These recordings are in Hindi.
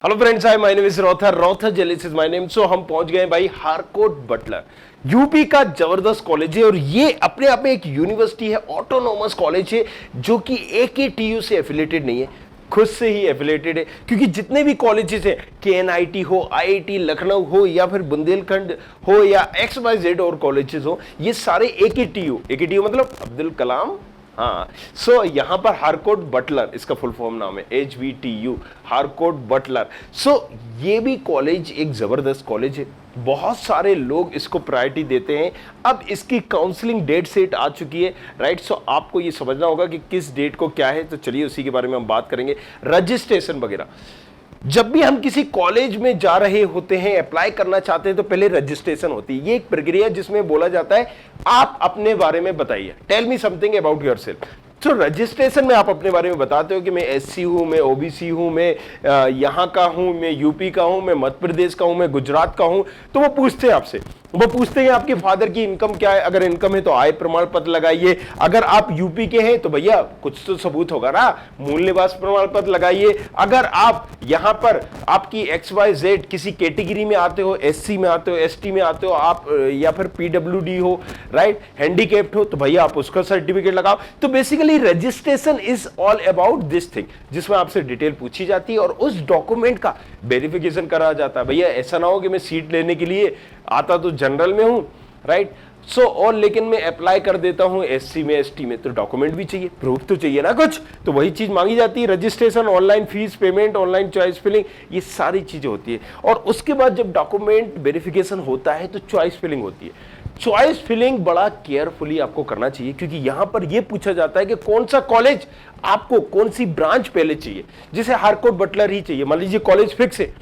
Hello friends, hi my name is Rother. Rother Jellis is my name. So हम पहुंच गए भाई हारकोट बटलर। यूपी का जबरदस्त कॉलेज है और ये अपने आप में एक यूनिवर्सिटी है, ऑटोनॉमस कॉलेज है जो कि एकेटीयू से एफिलेटेड नहीं है, खुद से ही एफिलेटेड है। क्योंकि जितने भी कॉलेजेस हैं, केएनआईटी हो, आईआईटी लखनऊ हो या फिर बुंदेलखंड हो या XYZ और कॉलेजेस हो, ये सारे एकेटीयू मतलब अब्दुल कलाम। हाँ, सो यहां पर हारकोट बटलर इसका फुल फॉर्म नाम है, HBTU, हारकोट बटलर। सो ये भी कॉलेज एक जबरदस्त कॉलेज है, बहुत सारे लोग इसको प्रायोरिटी देते हैं। अब इसकी काउंसलिंग डेट सेट आ चुकी है, राइट। सो आपको ये समझना होगा कि किस डेट को क्या है, तो चलिए उसी के बारे में हम बात करेंगे। रजिस्ट्रेशन वगैरह, जब भी हम किसी कॉलेज में जा रहे होते हैं, अप्लाई करना चाहते हैं, तो पहले रजिस्ट्रेशन होती है। ये एक प्रक्रिया जिसमें बोला जाता है आप अपने बारे में बताइए, tell me something about yourself. तो रजिस्ट्रेशन में आप अपने बारे में बताते हो कि मैं SC हूं, मैं OBC हूं, मैं यहां का हूं, मैं यूपी का हूं, मैं मध्य प्रदेश का हूं, मैं गुजरात का हूं। तो वो पूछते हैं आपसे, वो पूछते हैं आपके फादर की इनकम क्या है। अगर इनकम है तो आय प्रमाण पत्र लगाइए। अगर आप यूपी के हैं तो भैया कुछ तो सबूत होगा ना, मूल निवास प्रमाण पत्र लगाइए। अगर आप यहां पर आपकी XYZ किसी कैटेगरी में आते हो, SC में आते हो, ST में आते हो आप, या फिर PWD हो, राइट, हैंडीकैप्ड हो, तो भैया आप उसका सर्टिफिकेट लगाओ। तो basically registration is all about this thing, जिसमें आपसे डिटेल पूछी जाती है और उस डॉक्यूमेंट का वेरिफिकेशन करा जाता है। भैया ऐसा ना हो कि मैं सीट लेने के लिए आता तो जनरल में हूं, राइट। सो और लेकिन मैं अप्लाई कर देता हूं SC में, ST में, तो डॉक्यूमेंट भी चाहिए, प्रूफ तो चाहिए ना कुछ। तो वही चीज मांगी जाती है। Registration, online fees payment, online choice filling, ये सारी चीजें होती है। और उसके बाद जब डॉक्यूमेंट वेरिफिकेशन होता है तो चॉइस फिलिंग होती है। चॉइस फिलिंग बड़ा केयरफुली आपको करना चाहिए, क्योंकि यहां पर यह पूछा जाता है कि कौन सा कॉलेज आपको, कौन सी ब्रांच पहले चाहिए। जैसे हारकोट बटलर ही चाहिए, मान लीजिए कॉलेज फिक्स है,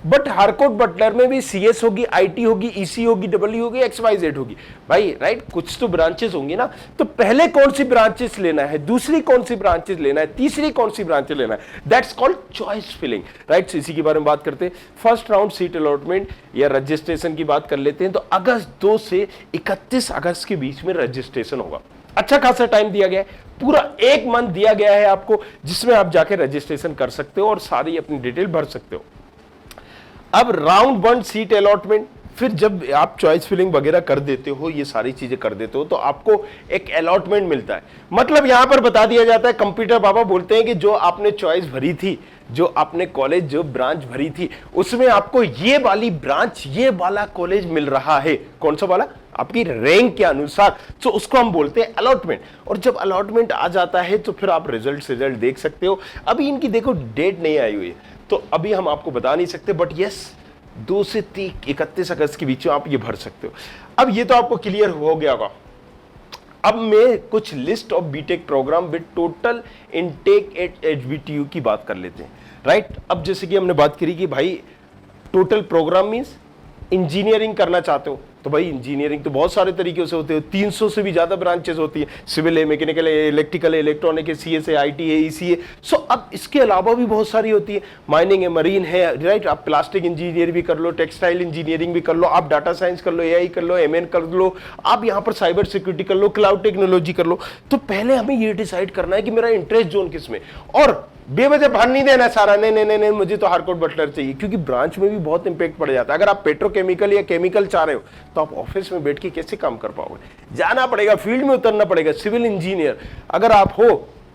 बट हारकोट बटलर में भी CS होगी, IT होगी, EC होगी, डब्ल्यू होगी, XYZ होगी भाई, राइट। कुछ तो ब्रांचेस होंगी ना, तो पहले कौन सी ब्रांचेस लेना है, दूसरी कौन सी ब्रांचेस लेना है, तीसरी कौन सी ब्रांचेस लेना है, that's called choice filling, right. इसी के बारे में बात करते हैं। फर्स्ट राउंड सीट अलॉटमेंट या रजिस्ट्रेशन की बात कर लेते हैं। तो अगस्त 2 से 31 अगस्त के बीच में रजिस्ट्रेशन होगा। अच्छा खासा टाइम दिया गया है, पूरा 1 मंथ दिया गया है आपको, जिसमें आप जाके रजिस्ट्रेशन कर सकते हो और सारी अपनी डिटेल भर सकते हो। अब राउंड 1 सीट अलॉटमेंट, फिर जब आप चॉइस फिलिंग वगैरह कर देते हो, ये सारी चीजें कर देते हो, तो आपको एक अलॉटमेंट मिलता है। मतलब यहां पर बता दिया जाता है, कंप्यूटर बाबा बोलते हैं कि जो आपने चॉइस भरी थी, जो आपने कॉलेज, जो ब्रांच भरी थी, उसमें आपको ये वाली ब्रांच, ये वाला कॉलेज मिल रहा है। कौन सा वाला? आपकी रैंक के अनुसार। तो उसको हम बोलते हैं अलॉटमेंट। और जब अलॉटमेंट आ जाता है तो फिर आप रिजल्ट देख सकते हो। अभी इनकी देखो डेट नहीं आई हुई है, तो अभी हम आपको बता नहीं सकते, बट यस 2 से 31 अगस्त के बीच में आप ये भर सकते हो। अब ये तो आपको क्लियर हो गया होगा। अब मैं कुछ list of BTech program with total intake at HBTU की बात कर लेते हैं, राइट। अब जैसे कि हमने बात करी कि भाई टोटल प्रोग्राम मींस इंजीनियरिंग करना चाहते हो, तो भाई इंजीनियरिंग तो बहुत सारे तरीके से होते हैं, 300 से भी ज्यादा ब्रांचेस होती है। सिविल है, मैकेनिकल है, इलेक्ट्रिकल है, इलेक्ट्रॉनिक है, CS है, IT है, EC है। सो अब इसके अलावा भी बहुत सारी होती है, माइनिंग है, मरीन है, राइट। आप प्लास्टिक इंजीनियर भी कर लो, टेक्सटाइल इंजीनियरिंग भी कर लो, आप डाटा साइंस कर लो, AI कर लो, MN कर लो, आप यहाँ पर साइबर सिक्योरिटी कर लो, क्लाउड टेक्नोलॉजी कर लो। तो पहले हमें ये डिसाइड करना है कि मेरा इंटरेस्ट जोन किस में, और बेवजह भार नहीं देना सारा, नहीं नहीं नहीं मुझे तो हारकोट बटलर चाहिए, क्योंकि ब्रांच में भी बहुत इंपैक्ट पड़ जाता है। अगर आप पेट्रोकेमिकल या केमिकल चाह रहे हो तो आप ऑफिस में बैठ के कैसे काम कर पाओगे, जाना पड़ेगा, फील्ड में उतरना पड़ेगा। सिविल इंजीनियर अगर आप हो,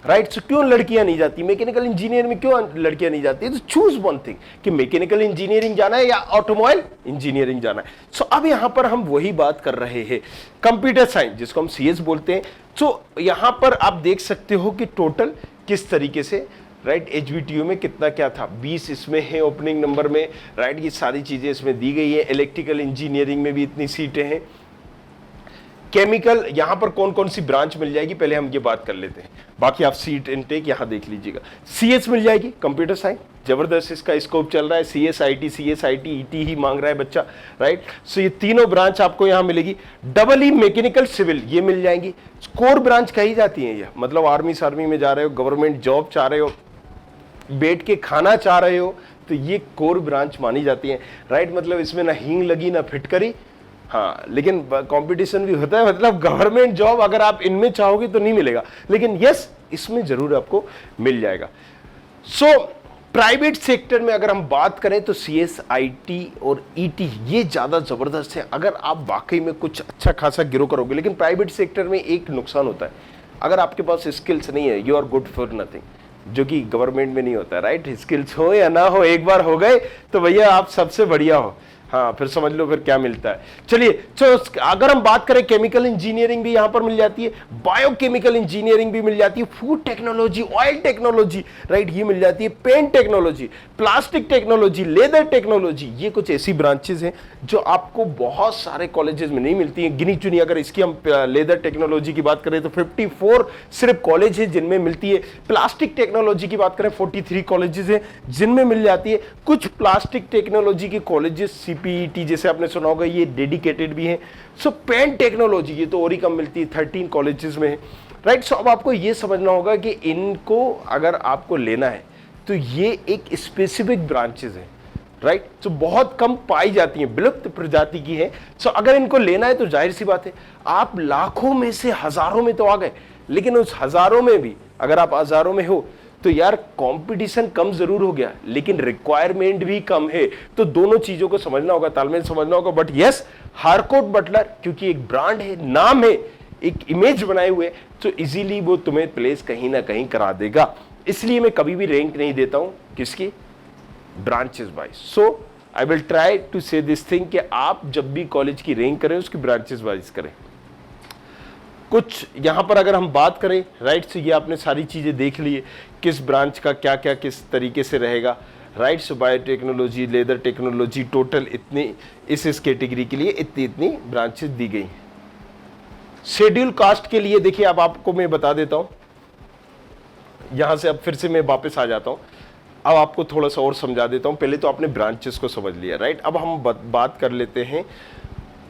राइट, सो क्यों लड़कियां नहीं जाती, मैकेनिकल इंजीनियर में क्यों लड़कियां नहीं जाती, तो चूज वन थिंग कि मैकेनिकल इंजीनियरिंग जाना है या ऑटोमोबाइल इंजीनियरिंग जाना है। सो अब यहां पर हम वही बात कर रहे हैं, कंप्यूटर साइंस जिसको हम CS बोलते हैं। सो यहां पर आप देख सकते हो कि टोटल किस तरीके से, राइट, HBTU में कितना क्या था, 20 इसमें है ओपनिंग नंबर में, राइट। ये सारी चीजें इसमें दी गई है। इलेक्ट्रिकल इंजीनियरिंग में भी इतनी सीटें हैं। केमिकल, यहां पर कौन कौन सी ब्रांच मिल जाएगी पहले हम ये बात कर लेते हैं, बाकी आप सीट इनटेक यहां देख लीजिएगा। CS मिल जाएगी, कंप्यूटर साइंस, जबरदस्त इसका स्कोप चल रहा है। CS IT ET ही मांग रहा है बच्चा, राइट। सो ये तीनों ब्रांच आपको यहां मिलेगी। डबल मैकेनिकल सिविल ये मिल जाएंगी। कोर ब्रांच कही जाती है ये, मतलब आर्मी में जा रहे हो, गवर्नमेंट जॉब चाह रहे हो, बैठ के खाना चाह रहे हो, तो ये कोर ब्रांच मानी जाती है, राइट। मतलब इसमें ना हींग लगी ना फिटकरी, हाँ, लेकिन कंपटीशन भी होता है। मतलब गवर्नमेंट जॉब अगर आप इनमें चाहोगे तो नहीं मिलेगा, लेकिन यस इसमें जरूर आपको मिल जाएगा। सो प्राइवेट सेक्टर में अगर हम बात करें तो CSIT और ET ये ज्यादा जबरदस्त है अगर आप वाकई में कुछ अच्छा खासा ग्रो करोगे। लेकिन प्राइवेट सेक्टर में एक नुकसान होता है, अगर आपके पास स्किल्स नहीं है, you are good for nothing, जो कि गवर्नमेंट में नहीं होता, राइट। स्किल्स हो या ना हो, एक बार हो गए तो भैया आप सबसे बढ़िया हो, हाँ फिर समझ लो फिर क्या मिलता है। चलिए, तो अगर हम बात करें, केमिकल इंजीनियरिंग भी यहां पर मिल जाती है, बायोकेमिकल इंजीनियरिंग भी मिल जाती है, food technology, oil technology, right, ये मिल जाती है, paint technology, plastic technology, leather technology, ये कुछ ऐसी ब्रांचेस हैं जो आपको बहुत सारे कॉलेजेस में नहीं मिलती हैं, गिनी चुनी। अगर इसकी हम लेदर टेक्नोलॉजी की बात करें तो 54 सिर्फ कॉलेज है जिनमें मिलती है। प्लास्टिक टेक्नोलॉजी की बात करें 43 कॉलेजेस हैं जिनमें मिल जाती है। कुछ प्लास्टिक टेक्नोलॉजी के कॉलेजेस CPET जैसे आपने सुना होगा, ये डेडिकेटेड भी हैं। सो पेन टेक्नोलॉजी ये तो और ही कम मिलती है, 13 कॉलेजेस में है, राइट। सो अब आपको ये समझना होगा कि इनको अगर आपको लेना है तो ये एक स्पेसिफिक ब्रांचेस है, राइट। तो बहुत कम पाई जाती हैं, विलुप्त प्रजाति की है। सो अगर इनको लेना है तो जाहिर सी बात है आप लाखों में से हजारों में तो आ गए, लेकिन उस हजारों में भी अगर आप हजारों में हो तो यार कंपटीशन कम जरूर हो गया, लेकिन रिक्वायरमेंट भी कम है। तो दोनों चीजों को समझना होगा, तालमेल समझना होगा। बट यस, हारकोट बटलर क्योंकि एक ब्रांड है, नाम है, एक इमेज बनाए हुए, तो इजीली वो तुम्हें प्लेस कहीं ना कहीं करा देगा। इसलिए मैं कभी भी रैंक नहीं देता हूं किसकी, branches wise. So I will try to say this thing कि आप जब भी कॉलेज की रैंक करें उसकी ब्रांचेस वाइज करें। कुछ यहां पर अगर हम बात करें, राइट, से ये आपने सारी चीजें देख ली है, किस ब्रांच का क्या क्या किस तरीके से रहेगा, राइट। सो बायोटेक्नोलॉजी, लेदर टेक्नोलॉजी, टोटल इतनी इस कैटेगरी के लिए इतनी ब्रांचेस दी गई। शेड्यूल कास्ट के लिए देखिए, अब आपको मैं बता देता हूं, यहां से अब फिर से मैं वापस आ जाता हूं, अब आपको थोड़ा सा और समझा देता हूं। पहले तो आपने ब्रांचेस को समझ लिया, राइट। अब हम बात कर लेते हैं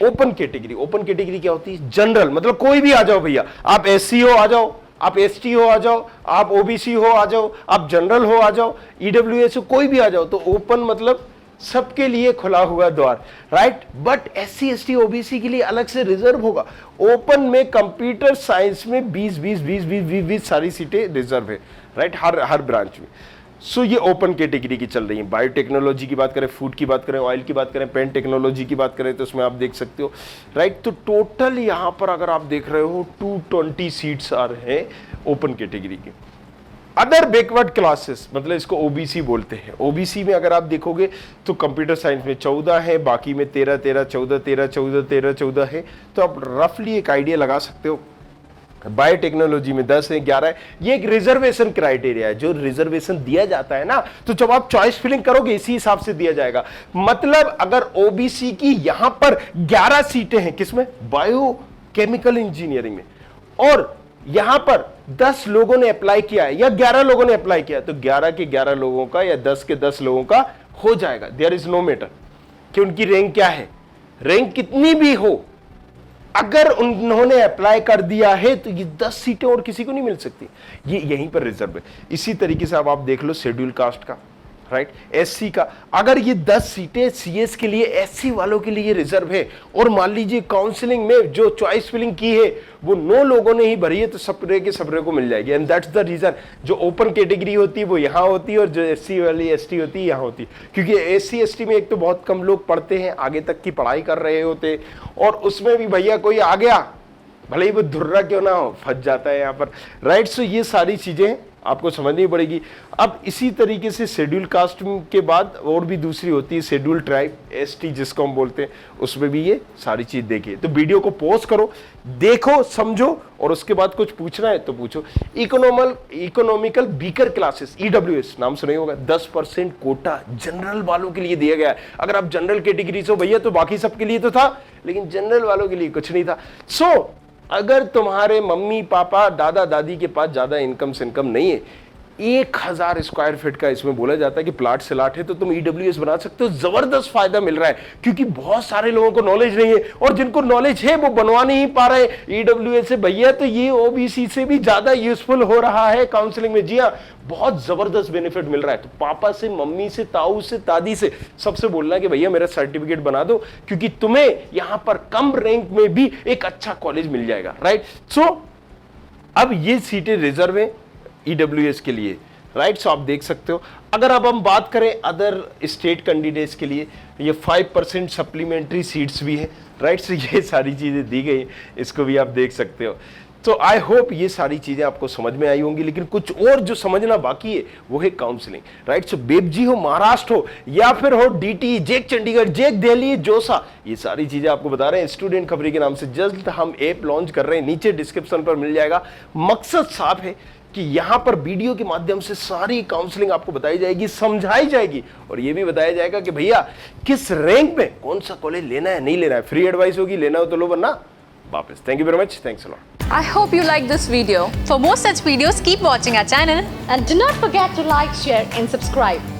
ओपन कैटेगरी। ओपन कैटेगरी क्या होती है, जनरल, मतलब कोई भी आ जाओ भैया, आप SC हो आ जाओ, आप ST हो आ जाओ, आप OBC हो आ जाओ, आप जनरल हो आ जाओ, EWS हो, कोई भी आ जाओ। तो ओपन मतलब सबके लिए खुला हुआ द्वार, right. But SC ST OBC के लिए अलग से रिजर्व होगा। ओपन में कंप्यूटर साइंस में 20 सारी सीटें रिजर्व है, राइट, हर ब्रांच में। सो ये ओपन कैटेगरी की चल रही है। बायोटेक्नोलॉजी की बात करें, फूड की बात करें, ऑयल की बात करें, पेन टेक्नोलॉजी की बात करें, तो उसमें आप देख सकते हो, राइट। तो टोटल यहां पर अगर आप देख रहे हो 220 सीट्स आ रहे हैं ओपन कैटेगरी के। अदर बैकवर्ड क्लासेस मतलब इसको OBC बोलते हैं। OBC में अगर आप देखोगे तो कंप्यूटर साइंस में 14 है, बाकी में 13 13 14 13 14 13 14 है। तो आप रफली एक आइडिया लगा सकते हो। बायोटेक्नोलॉजी में 10 है, 11 है। ये एक रिजर्वेशन क्राइटेरिया है, जो रिजर्वेशन दिया जाता है ना, तो जब आप चॉइस फिलिंग करोगे इसी हिसाब से दिया जाएगा। मतलब अगर OBC की यहां पर 11 सीटें हैं, किसमें, बायोकेमिकल इंजीनियरिंग में, और यहां पर 10 लोगों ने अप्लाई किया है या 11 लोगों ने अप्लाई किया, तो 11 के 11 लोगों का या 10 के 10 लोगों का हो जाएगा। देयर इज नो मैटर कि उनकी रैंक क्या है, रैंक कितनी भी हो, अगर उन्होंने अप्लाई कर दिया है तो ये 10 सीटें और किसी को नहीं मिल सकती, ये यहीं पर रिजर्व है। इसी तरीके से अब आप देख लो शेड्यूल कास्ट का, राइट, SC का, अगर ये 10 सीटें CS के लिए, SC वालों के लिए रिजर्व है, और मान लीजिए काउंसलिंग में जो चॉइस फिलिंग की है वो 9 लोगों ने ही भरी है, तो सबरे के सबरे को मिल जाएगी। एंड दैट्स द रीजन, जो ओपन कैटेगरी होती है वो यहाँ होती है, और जो SC वाली ST होती है यहाँ होती है। क्योंकि SC ST में एक तो बहुत कम लोग पढ़ते हैं, आगे तक की पढ़ाई कर रहे होते, और उसमें भी भैया कोई आ गया, भले ही वो धुर्रा क्यों ना हो, फंस जाता है यहाँ पर, राइट। सो ये सारी चीजें आपको समझनी पड़ेगी। अब इसी तरीके से शेड्यूल कास्ट के बाद और भी दूसरी होती है शेड्यूल ट्राइब, ST जिसको हम बोलते हैं, उसमें भी ये सारी चीज देखिए। तो वीडियो को पॉज करो, देखो, समझो, और उसके बाद कुछ पूछना है तो पूछो। इकोनॉमिकल वीकर क्लासेस, EWS नाम सुने होगा, 10% कोटा जनरल वालों के लिए दिया गया है। अगर आप जनरल कैटेगरी से हो भैया तो बाकी सबके लिए तो था, लेकिन जनरल वालों के लिए कुछ नहीं था। सो अगर तुम्हारे मम्मी पापा दादा दादी के पास ज्यादा इनकम नहीं है, 1000 स्क्वायर फीट का इसमें बोला जाता है कि प्लाट से लाट है, तो तुम EWS बना सकते हो। जबरदस्त फायदा मिल रहा है, क्योंकि बहुत सारे लोगों को नॉलेज नहीं है, और जिनको नॉलेज है वो बनवा नहीं पा रहे EWS से भैया, तो ये OBC से भी ज्यादा यूजफुल हो रहा है काउंसलिंग में। जी हाँ, बहुत जबरदस्त बेनिफिट मिल रहा है। तो पापा से, मम्मी से, ताऊ से, दादी से, सबसे बोलना कि भैया मेरा सर्टिफिकेट बना दो, क्योंकि तुम्हें यहां पर कम रैंक में भी एक अच्छा कॉलेज मिल जाएगा, राइट। सो अब ये सीटें रिजर्व है EWS के लिए, राइट। सो आप देख सकते हो। अगर अब हम बात करें अदर स्टेट कैंडिडेट्स के लिए, ये 5% सप्लीमेंट्री सीट्स भी है, राइट। सो ये सारी चीज़ें दी गई, इसको भी आप देख सकते हो। तो आई होप ये सारी चीज़ें आपको समझ में आई होंगी, लेकिन कुछ और जो समझना बाकी है वो है काउंसलिंग, राइट। सो बेबजी हो, महाराष्ट्र हो, या फिर हो डीटी, जेक चंडीगढ़, जेक दिल्ली, जोसा, ये सारी चीज़ें आपको बता रहे हैं स्टूडेंट खबरी के नाम से। जल्द हम ऐप लॉन्च कर रहे हैं, नीचे डिस्क्रिप्शन पर मिल जाएगा। मकसद साफ है कि यहां पर वीडियो के माध्यम से सारी काउंसलिंग आपको बताई जाएगी, समझाई जाएगी, और यह भी बताया जाएगा कि भैया किस रैंक में कौन सा कॉलेज लेना है, नहीं लेना है। फ्री एडवाइस होगी, लेना हो तो लो, वरना वापस। Thank you very much, thanks a lot. I hope you like this video. For more such videos, keep watching our channel. And do not forget to like, share and subscribe.